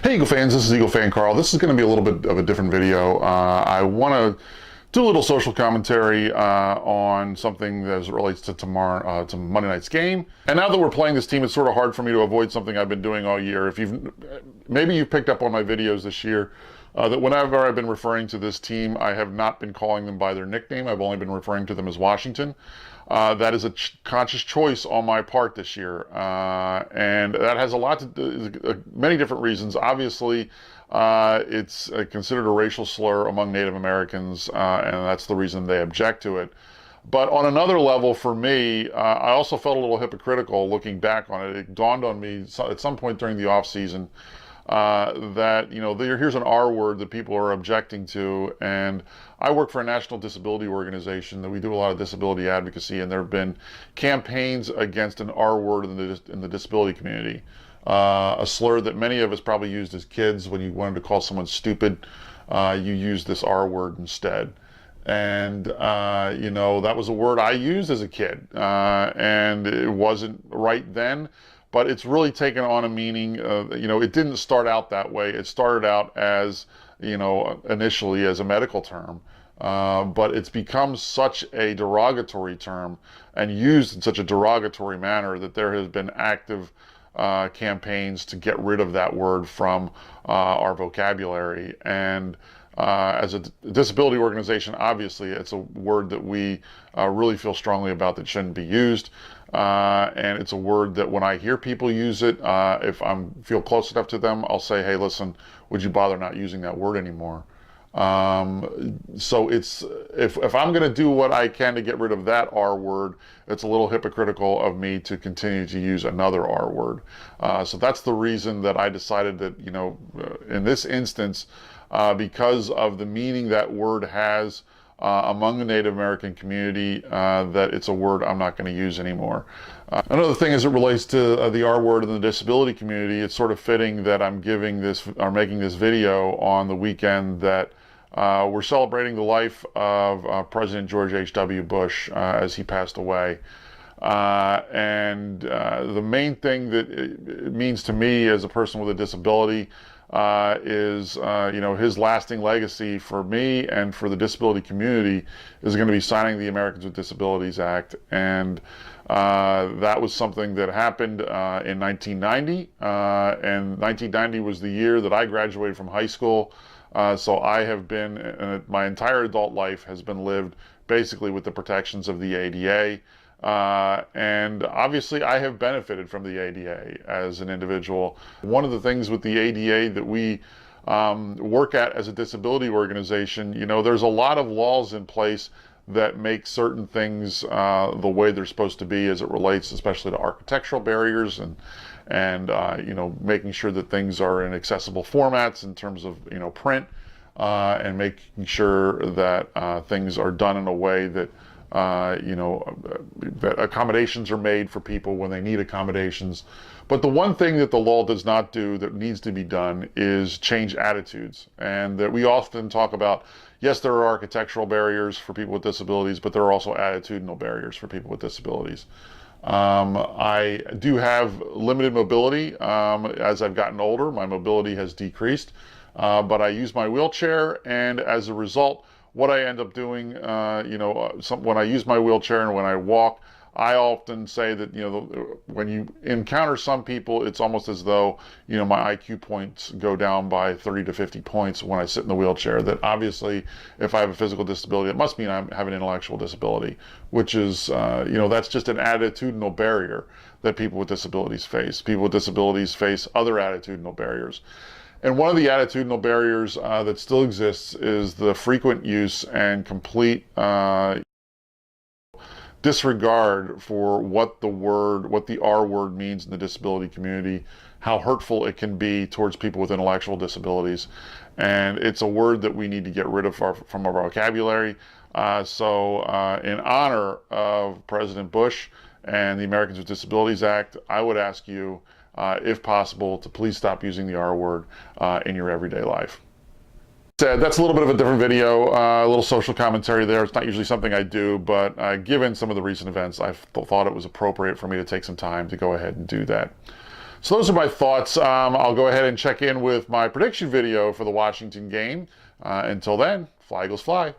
Hey Eagle fans, this is EaglefanKarl. This is going to be a little bit of a different video. I want to do a little social commentary on something that relates to tomorrow, to Monday night's game. And now that we're playing this team, it's sort of hard for me to avoid something I've been doing all year. Maybe you've picked up on my videos this year that whenever I've been referring to this team, I have not been calling them by their nickname. I've only been referring to them as Washington. That is a conscious choice on my part this year, and that has a lot to do, many different reasons. Obviously, it's considered a racial slur among Native Americans, and that's the reason they object to it. But on another level, for me, I also felt a little hypocritical looking back on it. It dawned on me at some point during the off season that, you know, here's an R word that people are objecting to. And I work for a national disability organization that we do a lot of disability advocacy, and there have been campaigns against an R word in the disability community. A slur that many of us probably used as kids. When you wanted to call someone stupid, you used this R word instead. And, you know, that was a word I used as a kid, and it wasn't right then. But it's really taken on a meaning. You know, it didn't start out that way. It started out as, you know, initially as a medical term. But it's become such a derogatory term and used in such a derogatory manner that there has been active campaigns to get rid of that word from our vocabulary. And as a disability organization, obviously, it's a word that we really feel strongly about that shouldn't be used. And it's a word that when I hear people use it, if I feel close enough to them, I'll say, hey, listen, would you bother not using that word anymore? So if I'm going to do what I can to get rid of that R word, it's a little hypocritical of me to continue to use another R word. So that's the reason that I decided that, you know, in this instance, because of the meaning that word has among the Native American community, that it's a word I'm not going to use anymore. Another thing as it relates to the R word in the disability community, it's sort of fitting that I'm making this video on the weekend that we're celebrating the life of President George H.W. Bush as he passed away. And the main thing that it means to me as a person with a disability is, you know, his lasting legacy for me and for the disability community is going to be signing the Americans with Disabilities Act. And that was something that happened in 1990. And 1990 was the year that I graduated from high school. So I have been, my entire adult life has been lived basically with the protections of the ADA. And obviously I have benefited from the ADA as an individual. One of the things with the ADA that we work at as a disability organization, you know, there's a lot of laws in place that make certain things the way they're supposed to be as it relates especially to architectural barriers and you know, making sure that things are in accessible formats in terms of, you know, print, and making sure that things are done in a way that you know, that accommodations are made for people when they need accommodations. But the one thing that the law does not do that needs to be done is change attitudes. And that we often talk about, yes, there are architectural barriers for people with disabilities, but there are also attitudinal barriers for people with disabilities. I do have limited mobility. As I've gotten older, my mobility has decreased, but I use my wheelchair, and as a result, what I end up doing, you know, when I use my wheelchair and when I walk, I often say that, you know, when you encounter some people, it's almost as though, you know, my IQ points go down by 30 to 50 points when I sit in the wheelchair. That obviously, if I have a physical disability, it must mean I have an intellectual disability, which is, you know, that's just an attitudinal barrier that people with disabilities face. People with disabilities face other attitudinal barriers. And one of the attitudinal barriers that still exists is the frequent use and complete disregard for what the R word means in the disability community, how hurtful it can be towards people with intellectual disabilities. And it's a word that we need to get rid of from our vocabulary. So in honor of President Bush and the Americans with Disabilities Act, I would ask you, if possible, to please stop using the R word in your everyday life. That's a little bit of a different video, a little social commentary there. It's not usually something I do, but given some of the recent events, I thought it was appropriate for me to take some time to go ahead and do that. So those are my thoughts. I'll go ahead and check in with my prediction video for the Washington game. Until then, fly Eagles fly.